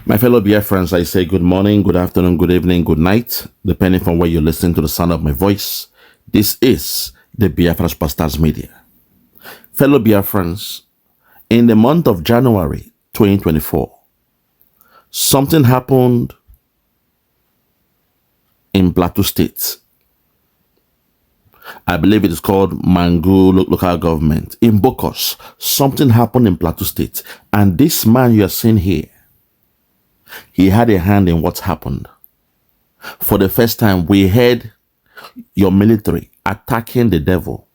My fellow Biafrans, I say good morning, good afternoon, good evening, good night, depending on where you're listening to the sound of my voice. This is the Biafra Superstars Media. Fellow Biafrans, in the month of January 2024, something happened in Plateau State. I believe it is called Mangu local government. In Bokos, something happened in Plateau State. And this man you are seeing here, he had a hand in what happened. For the first time, we heard your military attacking the devil.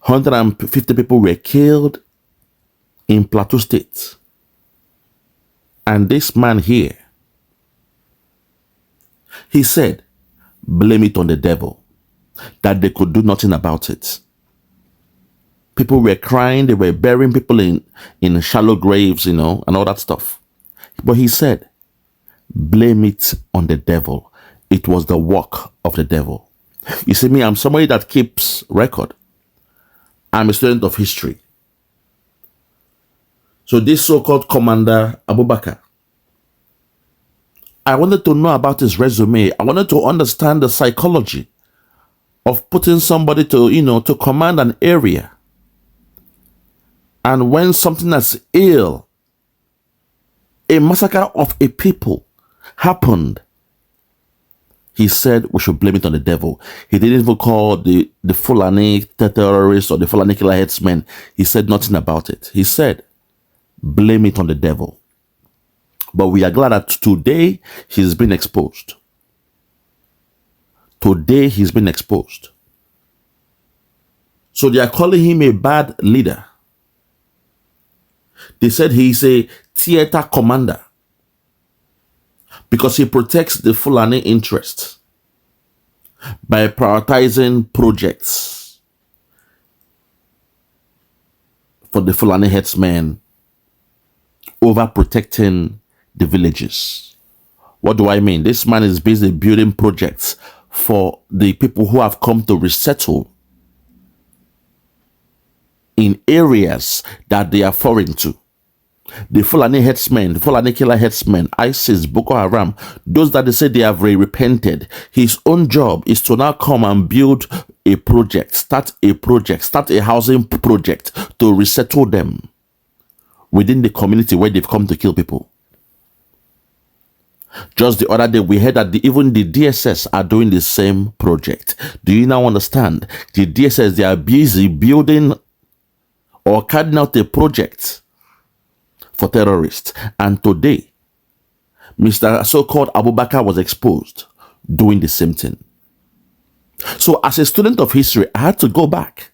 150 people were killed in Plateau State. And this man here, he said, blame it on the devil, that they could do nothing about it. People were crying, they were burying people in shallow graves, and all that stuff. But he said, blame it on the devil. It was the work of the devil. You see me, I'm somebody that keeps record. I'm a student of history. So this so-called Commander ABUBAKAR, I wanted to know about his resume. I wanted to understand the psychology of putting somebody to command an area. And when something that's ill, a massacre of a people happened, he said we should blame it on the devil. He didn't even call the Fulani terrorists or the Fulani killer headsmen. He said nothing about it. He said, blame it on the devil. But we are glad that today he's been exposed. Today he's been exposed. So they are calling him a bad leader. They said he's a theater commander because he protects the Fulani interests by prioritizing projects for the Fulani headsmen over protecting the villages. What do I mean? This man is busy building projects for the people who have come to resettle in areas that they are foreign to. The Fulani headsmen, the Fulani killer headsmen, ISIS, Boko Haram, those that they say they have repented. His own job is to now come and build a project, start a housing project to resettle them within the community where they've come to kill people. Just the other day, we heard that even the DSS are doing the same project. Do you now understand? The DSS, they are busy building or carrying out a project for terrorists. And today, Mr. so-called ABUBAKAR was exposed doing the same thing. So as a student of history, I had to go back.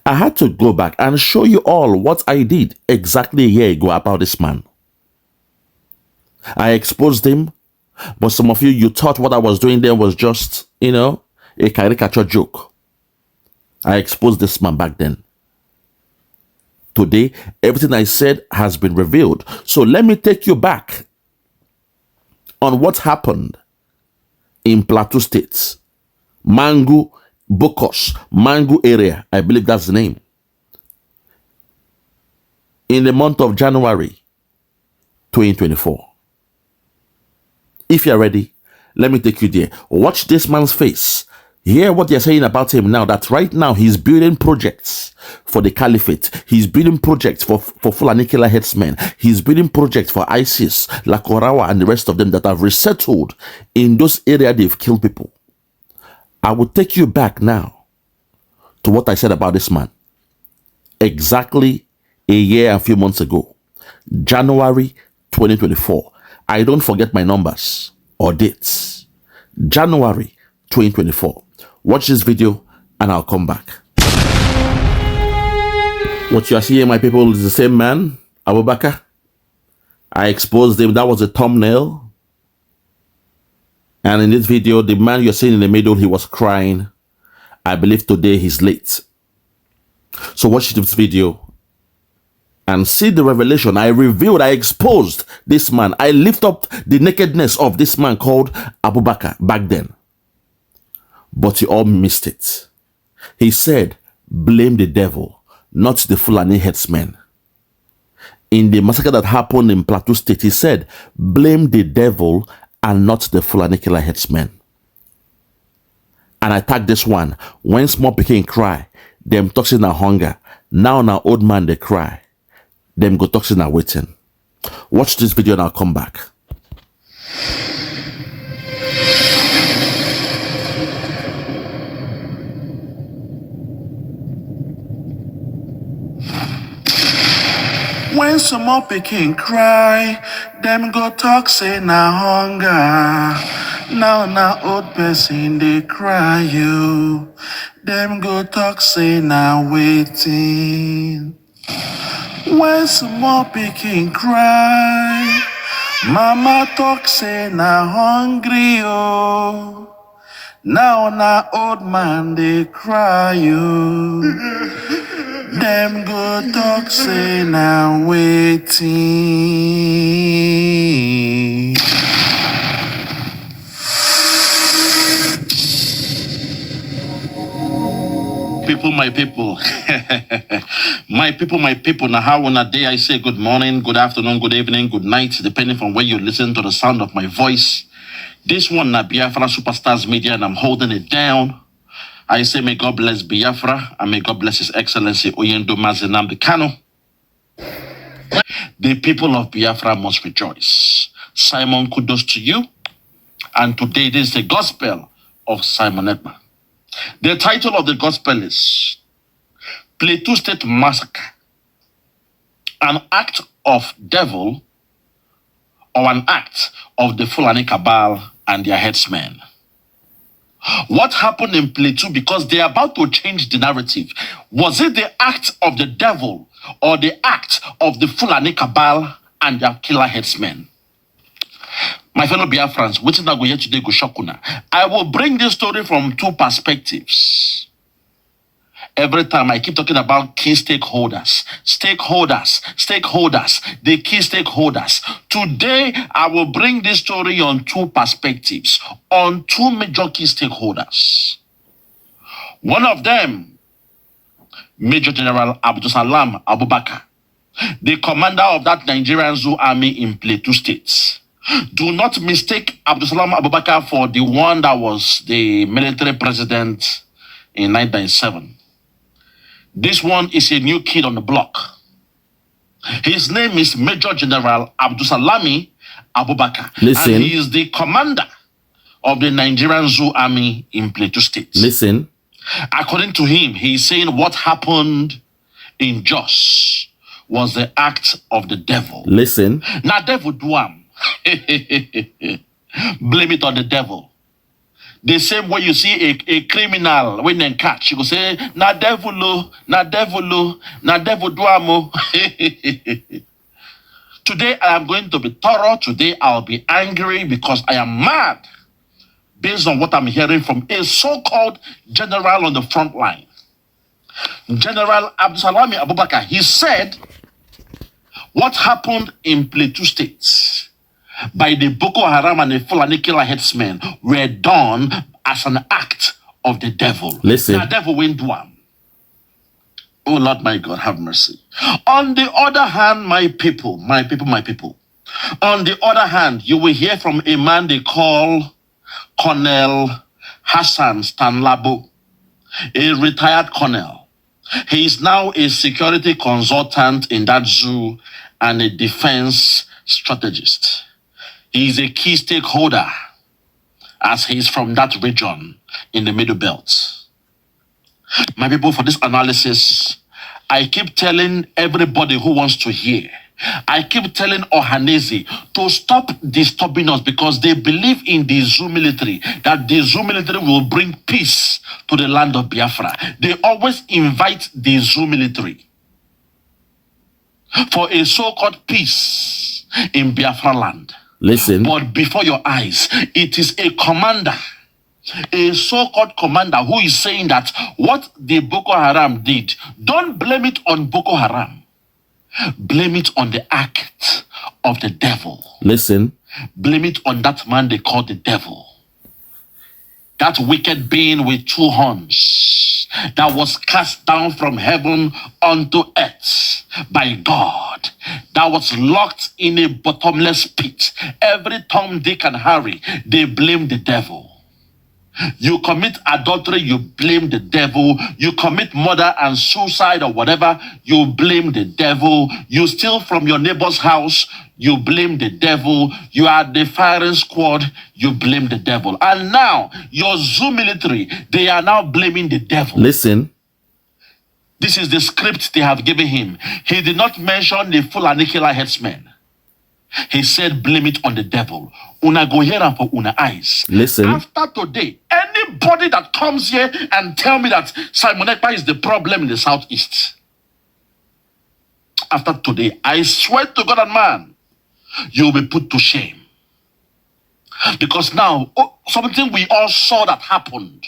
I had to go back and show you all what I did exactly a year ago about this man. I exposed him, but some of you thought what I was doing there was just, a caricature joke. I exposed this man back then. Today, everything I said has been revealed. So let me take you back on what happened in Plateau State. Mangu, Bokos, Mangu area, I believe that's the name. In the month of January 2024. If you're ready, let me take you there. Watch this man's face. Hear what they're saying about him now, that right now he's building projects for the caliphate. He's building projects for Fulani killer headsmen. He's building projects for ISIS, Lakorawa, and the rest of them that have resettled in those areas they've killed people. I will take you back now to what I said about this man. Exactly a year and a few months ago, January 2024. I don't forget my numbers or dates. January 2024. Watch this video and I'll come back. What you are seeing, my people, is the same man, ABUBAKAR. I exposed him. That was a thumbnail. And in this video, the man you're seeing in the middle, he was crying. I believe today he's late. So watch this video and see the revelation. I revealed, I exposed this man. I lift up the nakedness of this man called Abubakar back then. But you all missed it. He said, blame the devil, not the Fulani herdsmen. In the massacre that happened in Plateau State, he said, blame the devil and not the Fulani killer herdsmen. And I tag this one. When small pikin cry, them toxin na hunger. Now old man they cry. Them go toxin na waiting. Watch this video and I'll come back. When some more pikin cry, them go talk say na hunger. Now na old person they cry you. Them go talk say na waiting. When some more pikin cry, mama talk say na hungry oh. Now na old man they cry you. Them go talk say now waiting. People, my people. my people. Now how on a day I say good morning, good afternoon, good evening, good night, depending on where you listen to the sound of my voice. This one na Biafra Superstars Media and I'm holding it down. I say, may God bless Biafra and may God bless His Excellency Oyendo Mazenamdi Kano. The people of Biafra must rejoice. Simon, kudos to you. And today, this is the gospel of Simon Ekpa. The title of the gospel is Plateau State Massacre, an act of devil or an act of the Fulani cabal and their headsmen. What happened in Plateau, because they are about to change the narrative? Was it the act of the devil or the act of the Fulani cabal and their killer headsmen? My fellow Biafrans, waiting I go here today go shokuna. I will bring this story from two perspectives. Every time I keep talking about key stakeholders, the key stakeholders. Today, I will bring this story on two perspectives, on two major key stakeholders. One of them, Major General ABDULSALAMI Abubakar, the commander of that Nigerian Zoo army in Plateau State. Do not mistake ABDULSALAMI Abubakar for the one that was the military president in 1997. This one is a new kid on the block. His name is Major General ABDULSALAMI Abubakar. Listen. And he is the commander of the Nigerian Zoo army in Plateau State. Listen. According to him, he's saying what happened in Jos was the act of the devil. Listen. Now, devil do am. Blame it on the devil. The same way you see a criminal when they catch, you go say, na devil do amo. Today I am going to be thorough. Today I'll be angry because I am mad based on what I'm hearing from a so-called general on the front line. General ABDULSALAMI Abubakar, he said what happened in Plateau State by the Boko Haram and the Fulani killer headsmen were done as an act of the devil. Listen. The devil went one. Oh Lord, my God, have mercy. On the other hand, my people. On the other hand, you will hear from a man they call Colonel Hassan Stanlabo, a retired colonel. He is now a security consultant in that zoo and a defense strategist. He is a key stakeholder as he is from that region in the Middle Belt. My people, for this analysis, I keep telling everybody who wants to hear, I keep telling Ohanese to stop disturbing us because they believe in the Zoo military, that the Zoo military will bring peace to the land of Biafra. They always invite the Zoo military for a so-called peace in Biafra land. Listen. But before your eyes, it is a commander, a so-called commander who is saying that what the Boko Haram did, don't blame it on Boko Haram. Blame it on the act of the devil. Listen. Blame it on that man they call the devil. That wicked being with two horns that was cast down from heaven unto earth by God, that was locked in a bottomless pit. Every Tom, Dick, and Harry, they blame the devil. You commit adultery, you blame the devil. You commit murder and suicide or whatever, you blame the devil. You steal from your neighbor's house, you blame the devil. You are the firing squad, you blame the devil. And now, your zoo military, they are now blaming the devil. Listen. This is the script they have given him. He did not mention the Fulani killer headsmen. He said, blame it on the devil. Una go here and for una eyes. Listen. After today, anybody that comes here and tell me that Simon Ekpa is the problem in the southeast, after today, I swear to God and man, you will be put to shame. Because now, something we all saw that happened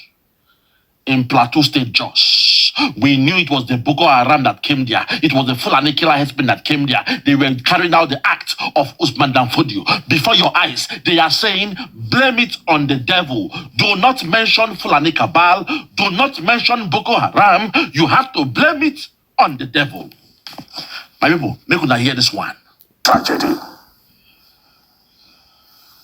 in Plateau State, Jos. We knew it was the Boko Haram that came there. It was the Fulani killer herdsmen that came there. They were carrying out the act of Usman Danfodio. Before your eyes, they are saying, blame it on the devil. Do not mention Fulani Cabal. Do not mention Boko Haram. You have to blame it on the devil. My people, make una hear this one. Tragedy.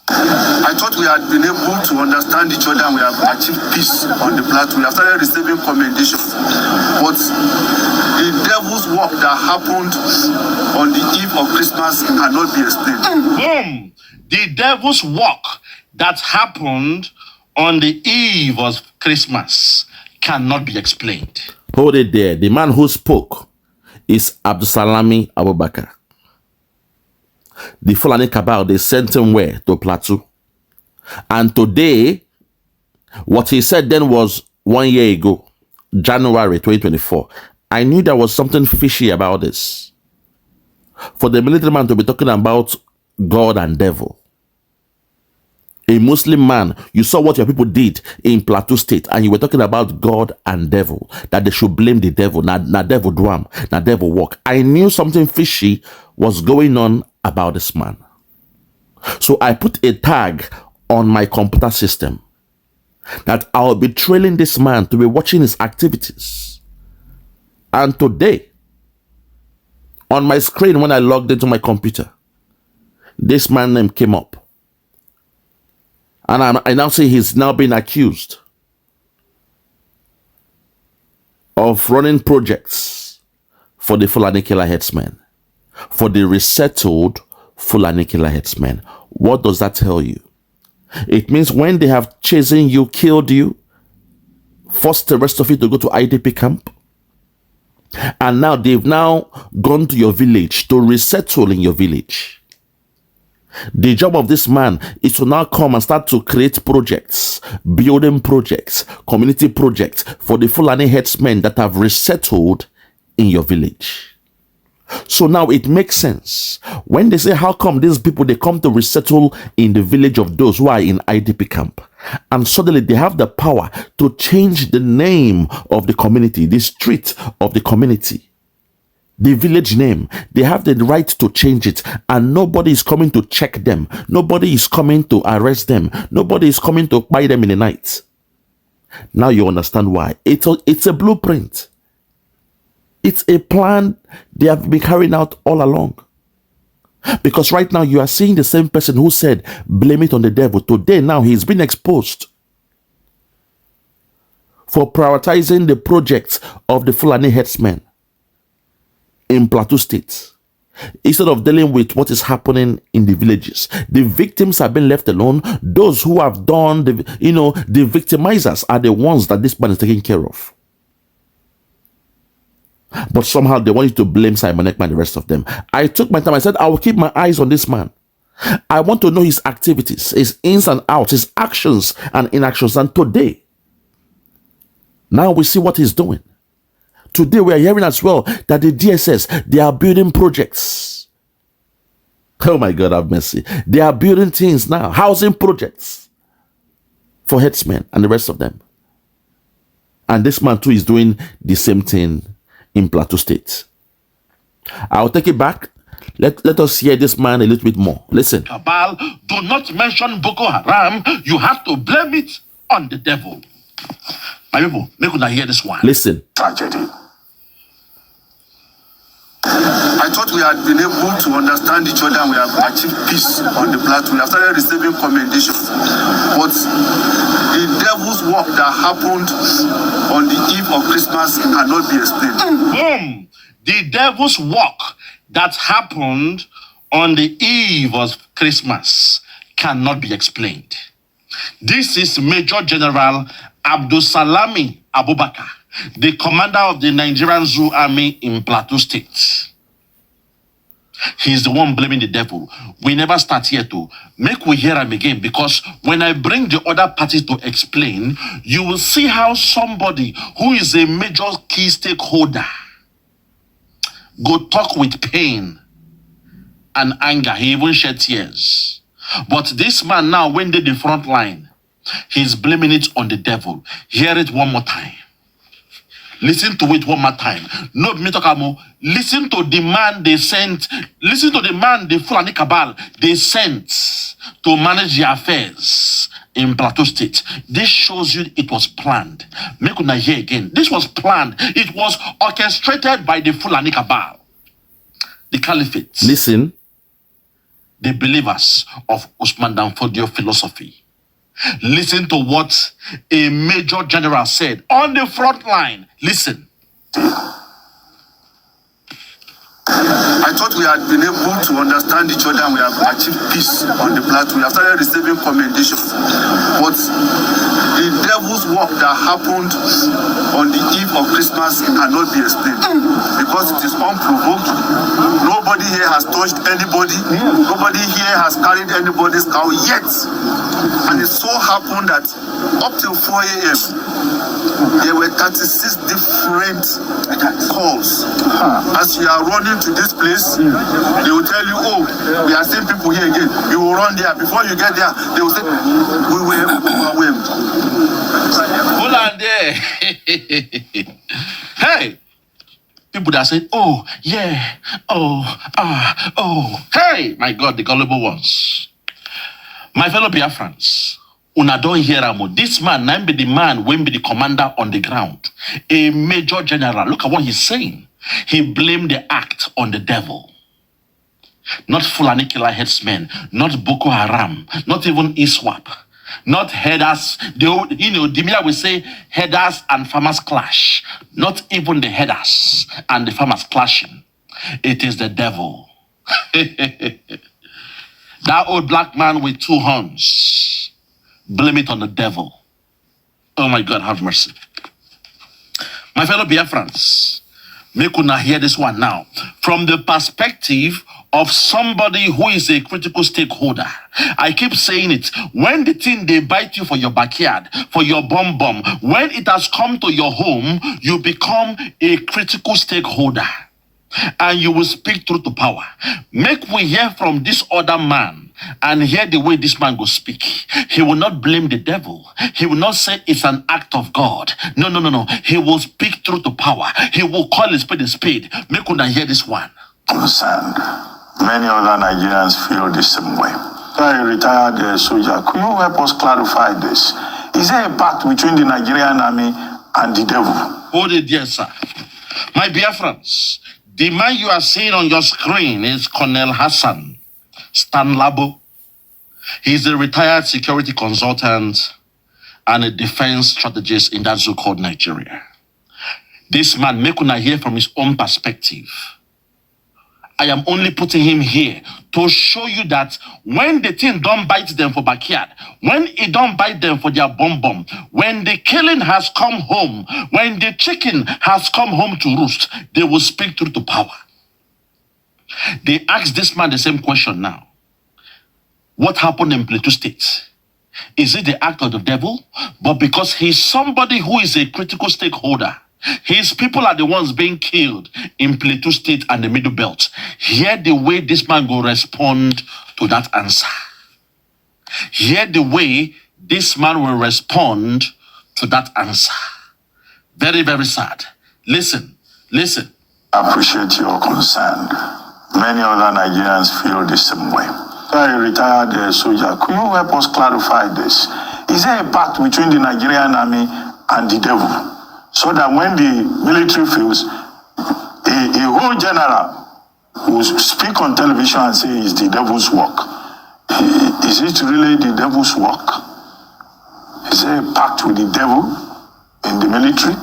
I thought we had been able to understand each other and we have achieved peace on the plateau. We have started receiving commendations. But the devil's work that happened on the eve of Christmas cannot be explained. Boom! The devil's work that happened on the eve of Christmas cannot be explained. Hold it there. The man who spoke is ABDULSALAMI ABUBAKAR. The Fulani Cabal, they sent him where? To Plateau. And today, what he said then was 1 year ago, January 2024. I knew there was something fishy about this. For the military man to be talking about God and devil. A Muslim man, you saw what your people did in Plateau State, and you were talking about God and devil, that they should blame the devil. Na devil drum, na devil walk. I knew something fishy was going on about this man. So I put a tag on my computer system that I'll be trailing this man to be watching his activities. And today, on my screen when I logged into my computer, this man's name came up. And I now say he's now being accused of running projects for the Fulani killer headsmen, for the resettled Fulani killer headsmen. What does that tell you? It means when they have chasing you, killed you, forced the rest of you to go to IDP camp, and now they've now gone to your village to resettle in your village. The job of this man is to now come and start to create projects, building projects, community projects for the Fulani headsmen that have resettled in your village. So now it makes sense when they say, how come these people, they come to resettle in the village of those who are in IDP camp, and suddenly they have the power to change the name of the community, the street of the community, the village name. They have the right to change it, and nobody is coming to check them. Nobody is coming to arrest them. Nobody is coming to buy them in the night. Now you understand why. It's a blueprint. It's a plan they have been carrying out all along. Because right now you are seeing the same person who said, blame it on the devil. Today now he's been exposed for prioritizing the projects of the Fulani headsmen in Plateau State. Instead of dealing with what is happening in the villages, the victims have been left alone. Those who have done the victimizers are the ones that this man is taking care of. But somehow they want you to blame Simon Ekpa and the rest of them. I took my time. I said, I will keep my eyes on this man. I want to know his activities, his ins and outs, his actions and inactions. And today, now we see what he's doing. Today we are hearing as well that the DSS, they are building projects. Oh my God, have mercy. They are building things now, housing projects for headsmen and the rest of them. And this man too is doing the same thing in Plateau State. I'll take it back. Let us hear this man a little bit more. Listen. Cabal, do not mention Boko Haram. You have to blame it on the devil. My people, make una hear this one. Listen. Tragedy. I thought we had been able to understand each other and we have achieved peace on the plateau. We have started receiving commendations. But the devil's work that happened on the eve of Christmas cannot be explained. Boom! The devil's work that happened on the eve of Christmas cannot be explained. This is Major General ABDULSALAMI ABUBAKAR, the commander of the Nigerian Zoo Army in Plateau State. He's the one blaming the devil. We never start here to make we hear him again, because when I bring the other party to explain, you will see how somebody who is a major key stakeholder go talk with pain and anger. He even shed tears. But this man now, when they the front line, he's blaming it on the devil. Hear it one more time. Listen to it one more time. No, me talk about. Listen to the man they sent. Listen to the man, the Fulani cabal they sent to manage the affairs in Plateau State. This shows you it was planned. Make una hear again. This was planned. It was orchestrated by the Fulani cabal, the caliphate. Listen. The believers of Usman Danfodio philosophy. Listen to what a major general said on the front line. Listen. I thought we had been able to understand each other and we have achieved peace on the plateau. We have started receiving commendations. But the devil's work that happened on the eve of Christmas cannot be explained because it is unprovoked. Nobody here has touched anybody. Nobody here has carried anybody's cow yet. And it so happened that up till 4 a.m., there were 36 different calls. As you are running to this place, they will tell you, oh, we are seeing people here again. You will run there. Before you get there, they will say, we were overwhelmed. Hold on there. Hey, people that say, oh, yeah, oh. Hey, my God, the gullible ones. My fellow Biafrans, una don't hear amo. This man, now be the man, when be the commander on the ground. A major general. Look at what he's saying. He blamed the act on the devil. Not Fulani killer herdsmen, not Boko Haram, not even ISWAP, not headers. The media will say headers and farmers clash. Not even the headers and the farmers clashing. It is the devil. That old black man with 2 horns. Blame it on the devil. Oh my God, have mercy. My fellow Biafrans, make una hear this one now. From the perspective of somebody who is a critical stakeholder. I keep saying it. When the thing they bite you for your backyard, for your bum, when it has come to your home, you become a critical stakeholder. And you will speak truth to power. Make we hear from this other man and hear the way this man will speak. He will not blame the devil. He will not say it's an act of God. No. He will speak truth to power. He will call a spade a spade. Make una hear this one. Concerned. Many other Nigerians feel the same way. A retired soldier, could you help us clarify this? Is there a pact between the Nigerian army and the devil? Hold it, dear sir. My Biafrans, the man you are seeing on your screen is Colonel Hassan Stanlabo. He's a retired security consultant and a defense strategist in that zoo called Nigeria. This man, make una hear from his own perspective. I am only putting him here to show you that when the thing don't bite them for backyard, when it don't bite them for their bum, when the killing has come home, when the chicken has come home to roost, they will speak truth to power. They ask this man the same question now. What happened in Plateau State? Is it the act of the devil? But because he's somebody who is a critical stakeholder, his people are the ones being killed in Plateau State and the Middle Belt. Hear the way this man will respond to that answer. Hear the way this man will respond to that answer. Very, very sad. Listen. appreciate your concern. Many other Nigerians feel the same way. A retired soldier, could you help us clarify this? Is there a pact between the Nigerian army and the devil? So that when the military fails, a whole general will speak on television and say it's the devil's work. Is it really the devil's work? Is there a pact with the devil in the military?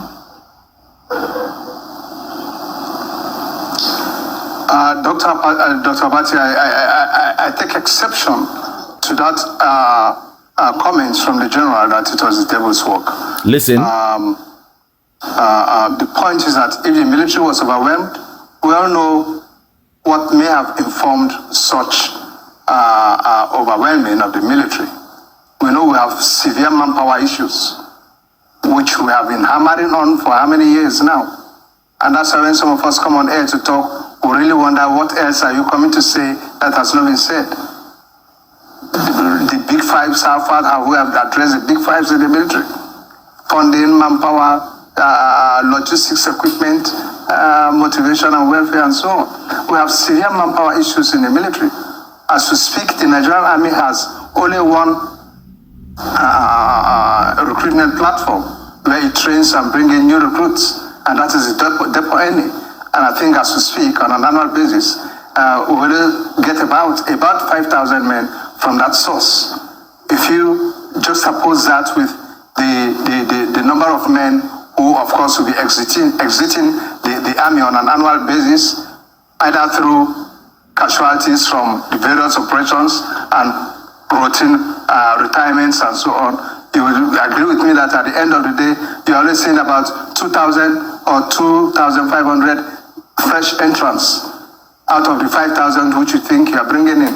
Dr. Abati, I take exception to that comments from the general that it was the devil's work. Listen. The point is that if the military was overwhelmed, we all know what may have informed such overwhelming of the military. We know we have severe manpower issues, which we have been hammering on for how many years now. And that's why when some of us come on air to talk, we really wonder what else are you coming to say that has not been said. The big fives, how far have we addressed the big fives in the military? Funding, manpower, logistics equipment, motivation and welfare and so on. We have severe manpower issues in the military. As we speak, the Nigerian Army has only one recruitment platform where it trains and brings in new recruits, and that is the depot any. And I think as we speak, on an annual basis, we will get about 5,000 men from that source. If you just oppose that with the number of men who, of course, will be exiting the army on an annual basis, either through casualties from the various operations and routine retirements and so on, you will agree with me that at the end of the day, you're only seeing about 2,000 or 2,500 fresh entrants out of the 5,000 which you think you are bringing in.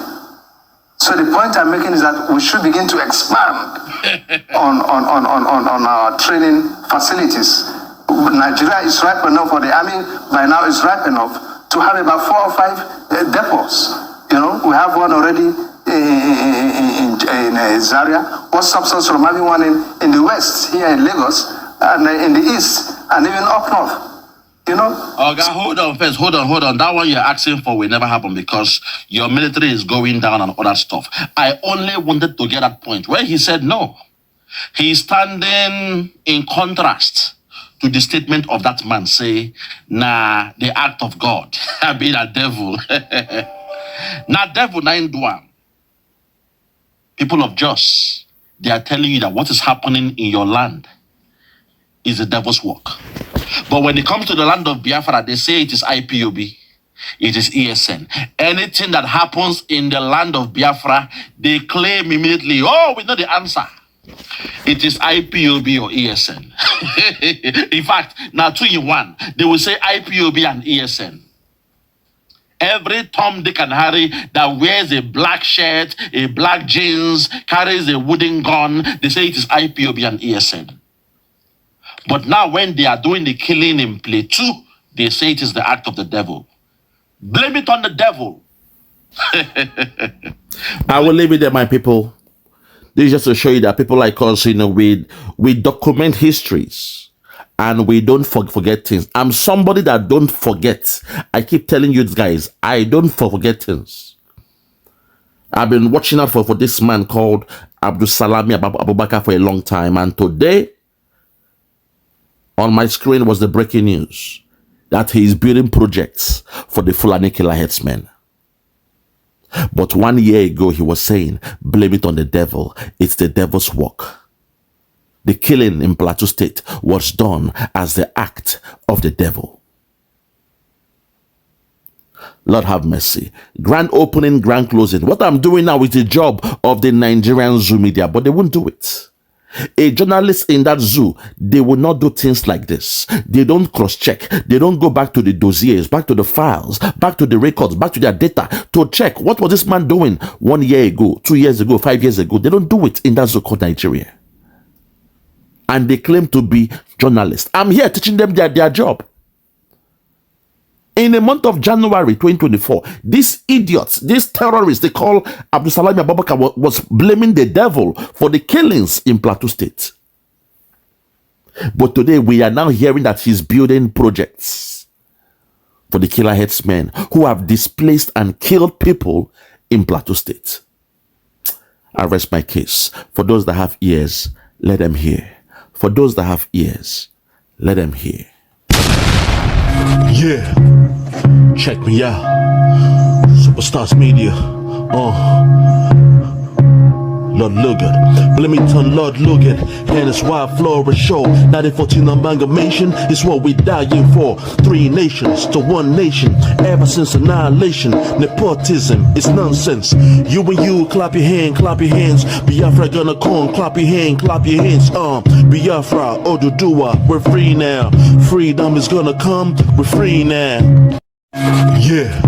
So the point I'm making is that we should begin to expand on our training facilities. Nigeria is ripe enough, for the army by now is ripe enough to have about 4 or 5 depots. You know, we have one already in Zaria. What stops us from having one in the west, here in Lagos, and in the east, and even up north? You know? Okay, hold on first. Hold on. That one you're asking for will never happen because your military is going down and other stuff. I only wanted to get that point where he said no. He's standing in contrast to the statement of that man, say, nah, the act of God. I be a devil. Nah, devil, nah, in Duam. People of Jos, they are telling you that what is happening in your land is the devil's work. But when it comes to the land of Biafra, they say it is IPOB, it is ESN. Anything that happens in the land of Biafra, they claim immediately, oh, we know the answer. It is IPOB or ESN. In fact, now 2 in 1, they will say IPOB and ESN. Every Tom, Dick, and Harry that wears a black shirt, a black jeans, carries a wooden gun, they say it is IPOB and ESN. But now when they are doing the killing in Plateau, they say it is the act of the devil. Blame it on the devil. I will leave it there, my people. This is just to show you that people like us, you know, we document histories and we don't forget things. I'm somebody that don't forget. I keep telling you guys, I don't forget things. I've been watching out for this man called ABDULSALAMI ABUBAKAR for a long time, and today on my screen was the breaking news that he is building projects for the Fulani killer Herdsmen. But 1 year ago, he was saying, blame it on the devil. It's the devil's work. The killing in Plateau State was done as the act of the devil. Lord have mercy. Grand opening, grand closing. What I'm doing now is the job of the Nigerian zoo media, but they won't do it. A journalist in that zoo, they will not do things like this. They don't cross-check. They don't go back to the dossiers, back to the files, back to the records, back to their data to check what was this man doing 1 year ago, 2 years ago, 5 years ago. They don't do it in that zoo called Nigeria. And they claim to be journalists. I'm here teaching them their job. In the month of January 2024, these idiots, these terrorists, they call ABDULSALAMI ABUBAKAR was blaming the devil for the killings in Plateau State. But today we are now hearing that he's building projects for the killer herdsmen who have displaced and killed people in Plateau State. I rest my case. For those that have ears, let them hear. For those that have ears, let them hear. Yeah, check me out. Superstars Media. Lord Logan, Bloomington, Lord Logan, and it's Wild Flora Show. 1914 amalgamation is what we dying for. 3 nations to 1 nation, ever since annihilation. Nepotism is nonsense. You and you, clap your hands. Biafra gonna come, clap your hands. Biafra, Odudua, we're free now. Freedom is gonna come, we're free now. Yeah.